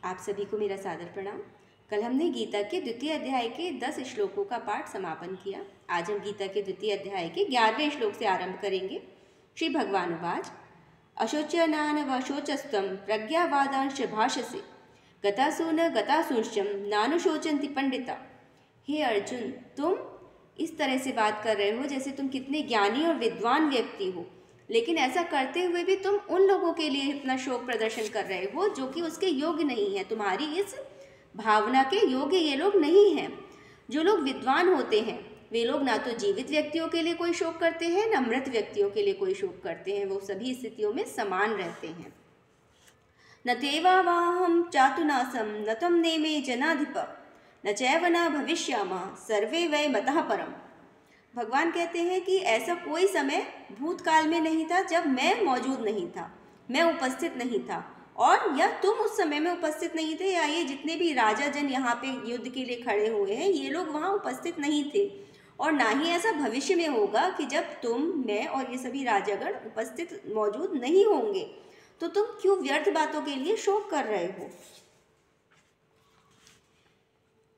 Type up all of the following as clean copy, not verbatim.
आप सभी को मेरा सादर प्रणाम। कल हमने गीता के द्वितीय अध्याय के 10 श्लोकों का पाठ समापन किया। आज हम गीता के द्वितीय अध्याय के 11वें श्लोक से आरंभ करेंगे। श्री भगवान उवाच अशोच्यनानवशोचस्त्वं प्रज्ञावादांश्च भाषसे गतासु न गतासूंश्च नानुशोचन्ति पंडिता। हे अर्जुन, तुम इस तरह से बात कर रहे हो जैसे तुम कितने ज्ञानी और विद्वान व्यक्ति हो, लेकिन ऐसा करते हुए भी तुम उन लोगों के लिए इतना शोक प्रदर्शन कर रहे हो जो कि उसके योग्य नहीं है। तुम्हारी इस भावना के योग्य ये लोग नहीं हैं। जो लोग विद्वान होते हैं वे लोग ना तो जीवित व्यक्तियों के लिए कोई शोक करते हैं, न मृत व्यक्तियों के लिए कोई शोक करते हैं। वो सभी स्थितियों में समान रहते हैं। न तेवावाहं चातुनासं न त्वं नेमे जनाधिप न चैव न भविष्यामः सर्वे वै मतः परम्। भगवान कहते हैं कि ऐसा कोई समय भूतकाल में नहीं था जब मैं मौजूद नहीं था, मैं उपस्थित नहीं था, और या तुम उस समय में उपस्थित नहीं थे, या ये जितने भी राजा जन यहाँ पे युद्ध के लिए खड़े हुए हैं ये लोग वहाँ उपस्थित नहीं थे, और ना ही ऐसा भविष्य में होगा कि जब तुम, मैं और ये सभी राजागण उपस्थित मौजूद नहीं होंगे। तो तुम क्यों व्यर्थ बातों के लिए शोक कर रहे हो।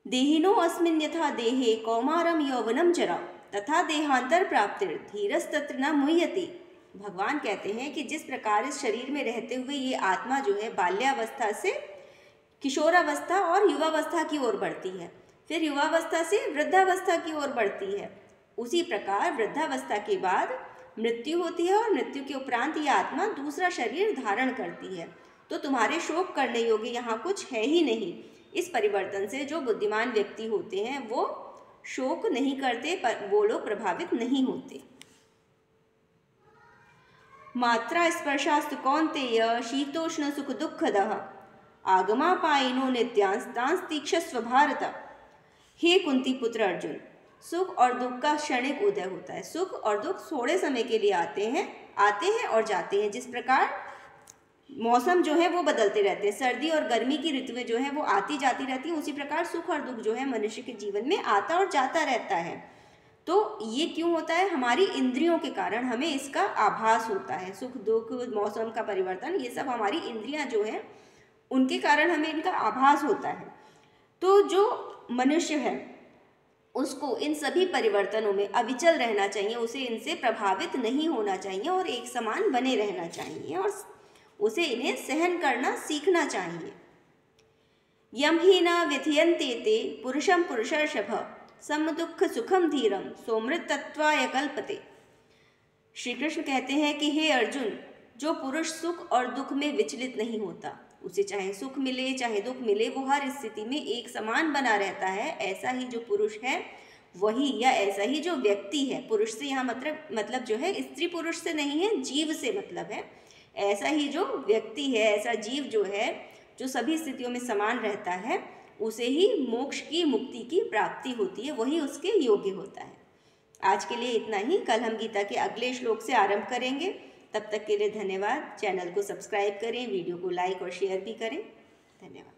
देहिनो अस्मिन् यथा देहे कौमारम यौवनम जरा तथा देहांतर प्राप्तिर धीरस्तत्र न मुह्यति। भगवान कहते हैं कि जिस प्रकार इस शरीर में रहते हुए ये आत्मा जो है बाल्यावस्था से किशोरावस्था और युवावस्था की ओर बढ़ती है, फिर युवावस्था से वृद्धावस्था की ओर बढ़ती है, उसी प्रकार वृद्धावस्था के बाद मृत्यु होती है और मृत्यु के उपरांत ये आत्मा दूसरा शरीर धारण करती है। तो तुम्हारे शोक करने योग्य यहाँ कुछ है ही नहीं। इस परिवर्तन से जो बुद्धिमान व्यक्ति होते हैं वो शोक नहीं करते, पर वो लोग प्रभावित नहीं होते। मात्रा स्पर्शास्तु कौन्तेय शीतोष्ण सुख दुःखदः आगमापायिनो नित्यांस्तांस तीक्षस्व भारत। हे कुंती पुत्र अर्जुन, सुख और दुख का क्षणिक उदय होता है। सुख और दुख थोड़े समय के लिए आते हैं और जाते हैं। जिस प्रकार मौसम जो है वो बदलते रहते हैं, सर्दी और गर्मी की ऋतुएं जो है वो आती जाती रहती हैं, उसी प्रकार सुख और दुख जो है मनुष्य के जीवन में आता और जाता रहता है। तो ये क्यों होता है? हमारी इंद्रियों के कारण हमें इसका आभास होता है। सुख दुख, मौसम का परिवर्तन, ये सब हमारी इंद्रियां जो है उनके कारण हमें इनका आभास होता है। तो जो मनुष्य है उसको इन सभी परिवर्तनों में अविचल रहना चाहिए, उसे इनसे प्रभावित नहीं होना चाहिए और एक समान बने रहना चाहिए, और उसे इन्हें सहन करना सीखना चाहिए। यम ही न व्यथयन्ते ते पुरुषम पुरुषर्षभ सम दुख सुखम धीरम सोमृत तत्वाय कल्पते। श्री कृष्ण कहते हैं कि हे अर्जुन, जो पुरुष सुख और दुख में विचलित नहीं होता, उसे चाहे सुख मिले चाहे दुख मिले, वो हर स्थिति में एक समान बना रहता है, ऐसा ही जो पुरुष है वही, या ऐसा ही जो व्यक्ति है, पुरुष से यहाँ मतलब जो है स्त्री पुरुष से नहीं है, जीव से मतलब है, ऐसा ही जो व्यक्ति है, ऐसा जीव जो है जो सभी स्थितियों में समान रहता है, उसे ही मोक्ष की, मुक्ति की प्राप्ति होती है, वही उसके योग्य होता है। आज के लिए इतना ही। कल हम गीता के अगले श्लोक से आरंभ करेंगे। तब तक के लिए धन्यवाद। चैनल को सब्सक्राइब करें, वीडियो को लाइक और शेयर भी करें। धन्यवाद।